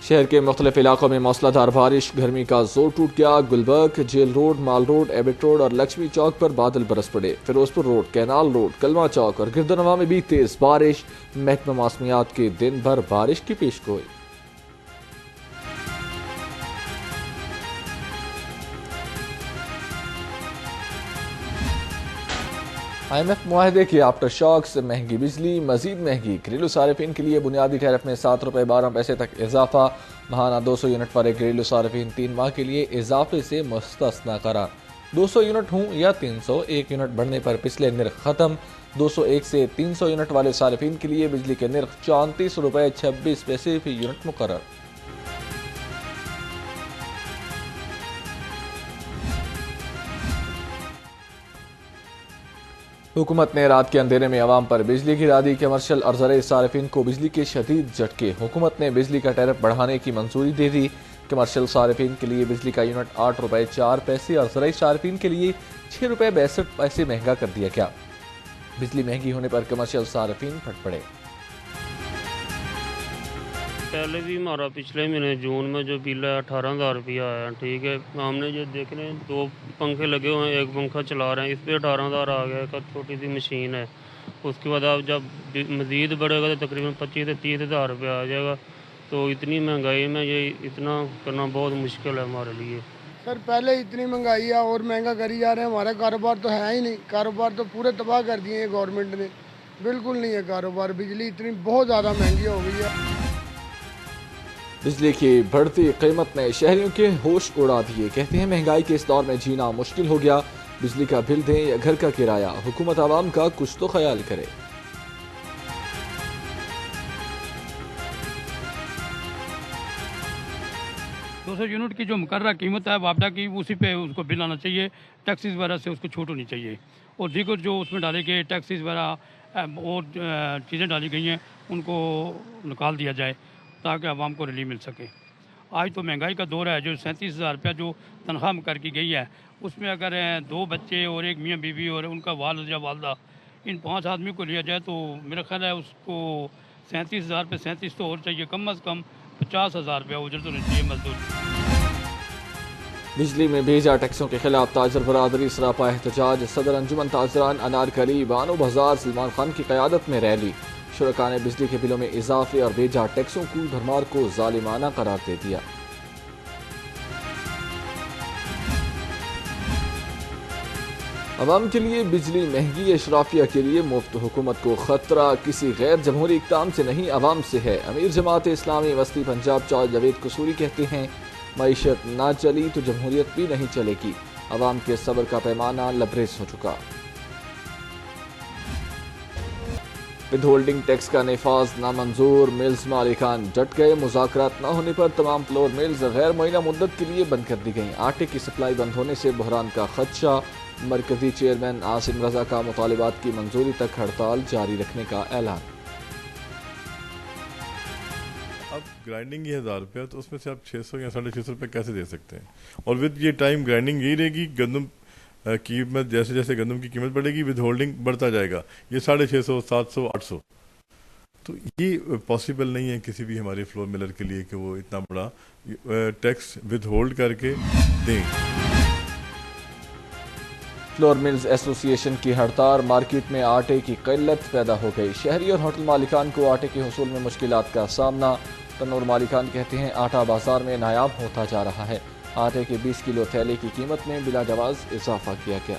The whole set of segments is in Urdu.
شہر کے مختلف علاقوں میں موسلادھار بارش، گرمی کا زور ٹوٹ گیا۔ گلبرگ، جیل روڈ، مال روڈ، ایبٹ روڈ اور لکشمی چوک پر بادل برس پڑے۔ فیروز پور روڈ، کینال روڈ، کلواں چوک اور گردنوا میں بھی تیز بارش۔ محکمہ موسمیات کی دن بھر بارش کی پیش گوئی۔ IMF معاہدے کے آفٹر شاک سے مہنگی بجلی مزید مہنگی، گھریلو صارفین کے لیے بنیادی ٹیرف میں ₹7.12 تک اضافہ، ماہانہ 200 یونٹ والے گھریلو صارفین 3 ماہ کے لیے اضافے سے مستثنی قرار۔ 200 یونٹ ہوں یا 300، 1 یونٹ بڑھنے پر پچھلے نرخ ختم۔ 201 سے 300 یونٹ والے صارفین کے لیے بجلی کے نرخ ₹34.26 فی یونٹ مقرر۔ حکومت نے رات کے اندھیرے میں عوام پر بجلی گرا دی۔ کمرشل اور زرعی صارفین کو بجلی کے شدید جھٹکے، حکومت نے بجلی کا ٹیرف بڑھانے کی منظوری دے دی۔ کمرشل صارفین کے لیے بجلی کا یونٹ ₹8.04 اور زرعی صارفین کے لیے ₹6.62 مہنگا کر دیا گیا۔ بجلی مہنگی ہونے پر کمرشل صارفین پھٹ پڑے۔ پہلے بھی ہمارا پچھلے مہینے جون میں جو بل ہے 18,000 روپیہ آیا، ٹھیک ہے۔ ہم نے جو دیکھ رہے ہیں 2 پنکھے لگے ہوئے ہیں، 1 پنکھا چلا رہے ہیں، اس پہ 18,000 آ گیا۔ ایک چھوٹی سی مشین ہے، اس کے بعد آپ جب مزید بڑھے گا تو تقریباً 25,000 سے 30,000 روپیہ آ جائے گا۔ تو اتنی مہنگائی میں یہ اتنا کرنا بہت مشکل ہے ہمارے لیے۔ سر پہلے اتنی مہنگائی ہے اور مہنگا کری جا رہے ہیں، ہمارا کاروبار تو ہے ہی نہیں، کاروبار تو پورے تباہ کر دیے ہیں گورنمنٹ نے، بالکل نہیں ہے کاروبار۔ بجلی اتنی بہت زیادہ مہنگی ہو گئی ہے۔ بجلی کی بڑھتی قیمت نے شہریوں کے ہوش اڑا دیے، کہتے ہیں مہنگائی کے اس دور میں جینا مشکل ہو گیا۔ بجلی کا بل دیں یا گھر کا کرایہ، حکومت عوام کا کچھ تو خیال کرے۔ 200 یونٹ کی جو مقررہ قیمت ہے وابڈا کی، اسی پہ اس کو بل آنا چاہیے، ٹیکسیز وغیرہ سے اس کو چھوٹ ہونی چاہیے، اور دیگر جو اس میں ڈالے گئے ٹیکسیز وغیرہ اور چیزیں ڈالی گئی ہیں ان کو نکال دیا جائے تاکہ عوام کو ریلیف مل سکے۔ آج تو مہنگائی کا دور ہے، جو 37,000 روپیہ جو تنخواہ مقرر کی گئی ہے اس میں اگر 2 بچے اور 1 میاں بیوی اور ان کا والد یا والدہ، ان 5 آدمی کو لیا جائے تو میرا خیال ہے اس کو 37,000 پہ 37 تو اور چاہیے، کم از کم 50,000 روپیہ اجرت ہونی چاہیے مزدور۔ بجلی میں بھیجا ٹیکسوں کے خلاف تاجر برادری سراپا احتجاج، صدر انجمن تاجران انارکلی بانو بازار سلمان خان کی قیادت میں ریلی۔ شرکاء نے بجلی کے بلوں میں اضافے اور بھیجا ٹیکسوں کی بھرمار کو ظالمانہ قرار دے دیا۔ عوام کے لیے بجلی مہنگی، اشرافیہ کے لیے مفت، حکومت کو خطرہ کسی غیر جمہوری اقدام سے نہیں عوام سے ہے۔ امیر جماعت اسلامی وسطی پنجاب چودھری جاوید قصوری کہتے ہیں معیشت نہ چلی تو جمہوریت بھی نہیں چلے گی، عوام کے صبر کا پیمانہ لبریز ہو چکا۔ ود ہولڈنگ ٹیکس کا نفاذ نامنظور، ملز مالکان ڈٹ گئے، مذاکرات نہ ہونے پر تمام فلور ملز غیر معینہ مدت کے لیے بند کر دی گئیں۔ آٹے کی سپلائی بند ہونے سے بحران کا خدشہ، مرکزی چیئرمین عاصم رضا کا مطالبات کی منظوری تک ہڑتال جاری رکھنے کا اعلان۔ اب گرائنڈنگ یہ 1,000 روپیہ، تو اس میں سے آپ 600 یا 650 روپے کیسے دے سکتے ہیں؟ اور ود یہ ٹائم گرائنڈنگ یہی رہے گی، گندم قیمت جیسے جیسے گندم کی قیمت بڑھے گی ود ہولڈنگ بڑھتا جائے گا، یہ 650، 700، 800۔ تو یہ پاسبل نہیں ہے کسی بھی ہمارے فلور ملر کے لیے کہ وہ اتنا بڑا ٹیکس ود ہولڈ کر کے دیں۔ فلور ملز ایسوسی ایشن کی ہڑتال، مارکیٹ میں آٹے کی قلت پیدا ہو گئی، شہری اور ہوٹل مالکان کو آٹے کے حصول میں مشکلات کا سامنا۔ تنور مالکان کہتے ہیں آٹا بازار میں نایاب ہوتا جا رہا ہے، آٹے کے 20 کلو تھیلے کی قیمت میں بلا جواز اضافہ کیا گیا۔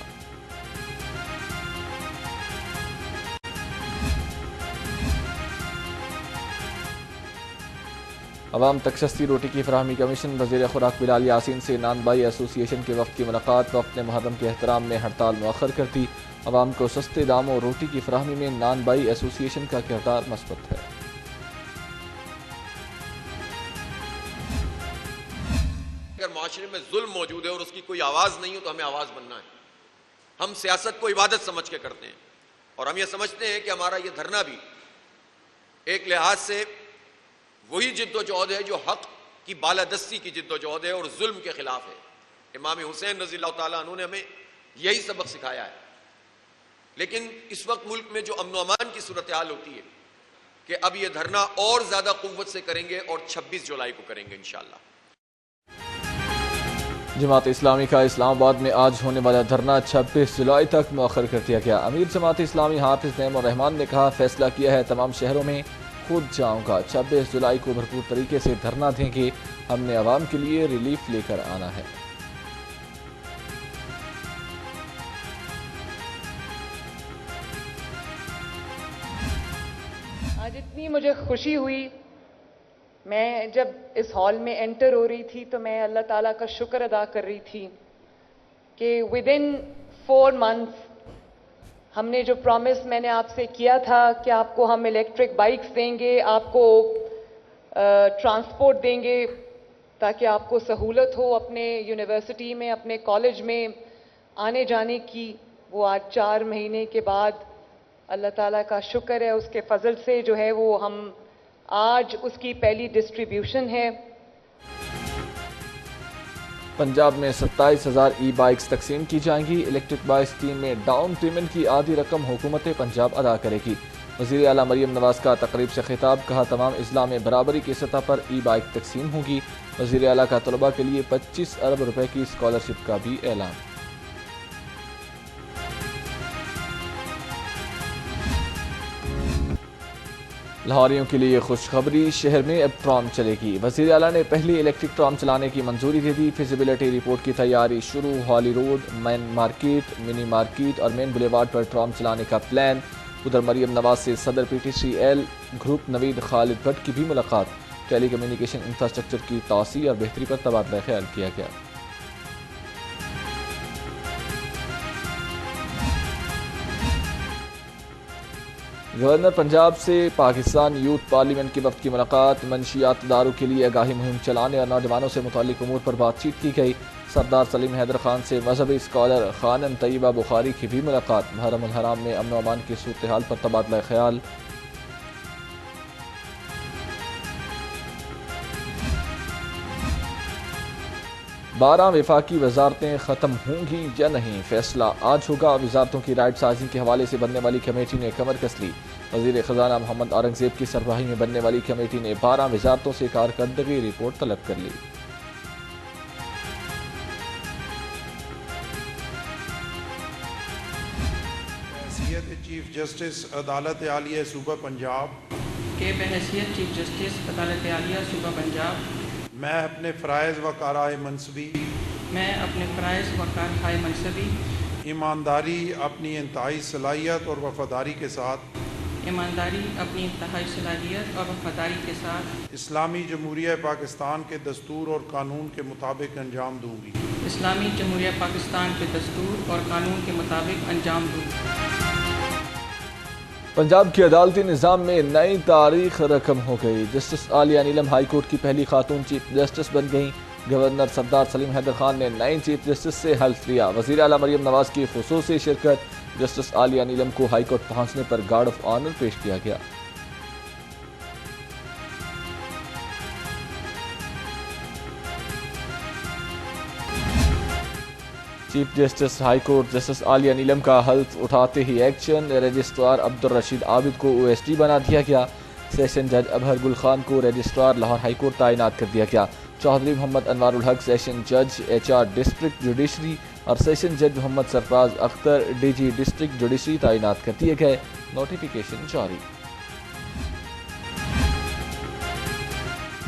عوام تک سستی روٹی کی فراہمی کمیشن، وزیر خوراک بلال یاسین سے نان بائی ایسوسی ایشن کے وفد کی ملاقات، وفد نے محرم کے احترام میں ہڑتال مؤخر کر دی۔ عوام کو سستے داموں روٹی کی فراہمی میں نان بائی ایسوسی ایشن کا کردار مثبت ہے۔ اگر معاشرے میں ظلم موجود ہے اور اس کی کوئی آواز نہیں ہو تو ہمیں آواز بننا ہے۔ ہم سیاست کو عبادت سمجھ کے کرتے ہیں، اور ہم یہ سمجھتے ہیں کہ ہمارا یہ دھرنا بھی ایک لحاظ سے وہی جد و جہد ہے جو حق کی بالادستی کی جد و جہد ہے اور ظلم کے خلاف ہے۔ امام حسین رضی اللہ تعالیٰ عنہ نے ہمیں یہی سبق سکھایا ہے۔ لیکن اس وقت ملک میں جو امن و امان کی صورتحال ہوتی ہے کہ اب یہ دھرنا اور زیادہ قوت سے کریں گے اور 26 جولائی کو کریں گے انشاءاللہ۔ جماعت اسلامی کا اسلام آباد میں آج ہونے والا دھرنا 26 جولائی تک مؤخر کر دیا گیا۔ امیر جماعت اسلامی حافظ نعیم الرحمان نے کہا، فیصلہ کیا ہے تمام شہروں میں خود جاؤں گا، 26 جولائی کو بھرپور طریقے سے دھرنا دیں گے، ہم نے عوام کے لیے ریلیف لے کر آنا ہے۔ آج اتنی مجھے خوشی ہوئی، میں جب اس ہال میں انٹر ہو رہی تھی تو میں اللہ تعالیٰ کا شکر ادا کر رہی تھی کہ ودن 4 months ہم نے جو پرومس میں نے آپ سے کیا تھا کہ آپ کو ہم الیکٹرک بائکس دیں گے، آپ کو ٹرانسپورٹ دیں گے تاکہ آپ کو سہولت ہو اپنے یونیورسٹی میں، اپنے کالج میں آنے جانے کی، وہ آج 4 مہینے کے بعد اللہ تعالیٰ کا شکر ہے، اس کے فضل سے جو ہے وہ ہم آج اس کی پہلی ڈسٹریبیوشن ہے۔ پنجاب میں 27,000 ای بائکس تقسیم کی جائیں گی۔ الیکٹرک بائک اسکیم میں ڈاؤن پیمنٹ کی آدھی رقم حکومت پنجاب ادا کرے گی۔ وزیر اعلیٰ مریم نواز کا تقریب سے خطاب، کہا تمام اضلاع میں برابری کی سطح پر ای بائک تقسیم ہوگی۔ وزیر اعلیٰ کا طلباء کے لیے 25 ارب روپے کی اسکالرشپ کا بھی اعلان۔ لاہوریوں کے لیے خوشخبری، شہر میں اب ٹرام چلے گی۔ وزیر اعلیٰ نے پہلی الیکٹرک ٹرام چلانے کی منظوری دے دی۔ فیزیبلٹی رپورٹ کی تیاری شروع، Hali road, main market, mini market اور مین بلیوارڈ پر ٹرام چلانے کا پلان۔ ادھر مریم نواز سے صدر P T C L group Naveed Khalid Butt کی بھی ملاقات۔ ٹیلی کمیونیکیشن انفراسٹرکچر کی توسیع اور بہتری پر تبادلہ خیال کیا گیا۔ گورنر پنجاب سے پاکستان یوتھ پارلیمنٹ کے وفد کی ملاقات، منشیات اداروں کے لیے آگاہی مہم چلانے اور نوجوانوں سے متعلق امور پر بات چیت کی گئی۔ سردار سلیم حیدر خان سے مذہبی اسکالر خانم طیبہ بخاری کی بھی ملاقات۔ محرم الحرام میں امن و امان کی صورتحال پر تبادلہ خیال۔ بارہ وفاقی وزارتیں ختم ہوں گی یا نہیں، فیصلہ آج ہوگا۔ وزارتوں کی رائٹ سازی کے حوالے سے بننے والی کمیٹی نے کمر کس لی۔ وزیر خزانہ محمد اورنگزیب کی سربراہی میں بننے والی کمیٹی نے 12 وزارتوں سے کارکردگی رپورٹ طلب کر لی۔ بحیثیت چیف جسٹس عدالت عالیہ صوبہ پنجاب کہ بحیثیت چیف جسٹس عدالت عالیہ صوبہ پنجاب میں اپنے فرائض و کارائے منصبی ایمانداری، اپنی انتہائی صلاحیت اور وفاداری کے ساتھ اسلامی جمہوریہ پاکستان کے دستور اور قانون کے مطابق انجام دوں گی۔ اسلامی جمہوریہ پاکستان کے دستور اور قانون کے مطابق انجام دوں گی۔ پنجاب کے عدالتی نظام میں نئی تاریخ رقم ہو گئی۔ جسٹس عالیہ نیلم ہائی کورٹ کی پہلی خاتون چیف جسٹس بن گئیں۔ گورنر سردار سلیم حیدر خان نے نئی چیف جسٹس سے حلف لیا۔ وزیر اعلیٰ مریم نواز کی خصوصی شرکت۔ جسٹس عالیہ نیلم کو ہائی کورٹ پہنچنے پر گارڈ آف آنر پیش کیا گیا۔ Chief justice high court justice Aliya Neelam کا حلف اٹھاتے ہی ایکشن، رجسٹرار عبدالرشید عابد کو OSD بنا دیا گیا۔ سیشن جج ابہر گل خان کو رجسٹرار لاہور ہائی کورٹ تعینات کر دیا گیا۔ چودھری محمد انوار الحق سیشن جج HR ڈسٹرکٹ جوڈیشری اور سیشن جج Muhammad Sarfaraz Akhtar DG district judiciary تعینات کر دیے گئے۔ نوٹیفیکیشن جاری۔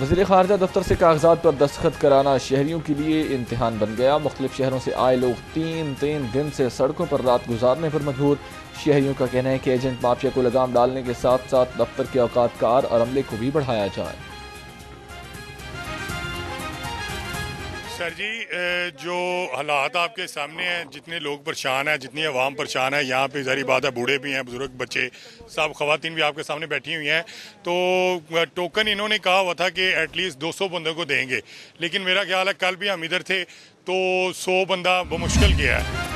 وزیر خارجہ دفتر سے کاغذات پر دستخط کرانا شہریوں کے لیے امتحان بن گیا۔ مختلف شہروں سے آئے لوگ تین دن سے سڑکوں پر رات گزارنے پر مجبور۔ شہریوں کا کہنا ہے کہ ایجنٹ مافیا کو لگام ڈالنے کے ساتھ ساتھ دفتر کے اوقات کار اور عملے کو بھی بڑھایا جائے۔ سر جی، جو حالات آپ کے سامنے ہیں، جتنے لوگ پریشان ہیں، جتنی عوام پریشان ہے، یہاں پہ ظاہری بات ہے بوڑھے بھی ہیں، بزرگ، بچے، سب خواتین بھی آپ کے سامنے بیٹھی ہوئی ہیں۔ تو ٹوکن انہوں نے کہا ہوا تھا کہ ایٹ لیسٹ 200 بندوں کو دیں گے، لیکن میرا خیال ہے کل بھی ہم ادھر تھے تو 100 بندہ بمشکل گیا ہے۔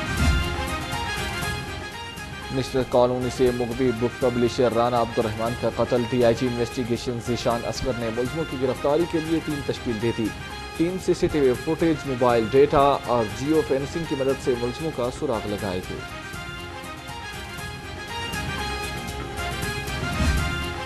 مسٹر کالونی سے مغوی بک پبلشر رانا عبدالرحمان کا قتل۔ DIG انویسٹیگیشن ذیشان اصغر نے ملزموں کی گرفتاری کے لیے ٹیم تشکیل دی تھی۔ Team CCTV footage, mobile data اور جیو فینسنگ کی مدد سے ملزموں کا سراغ لگائے گی۔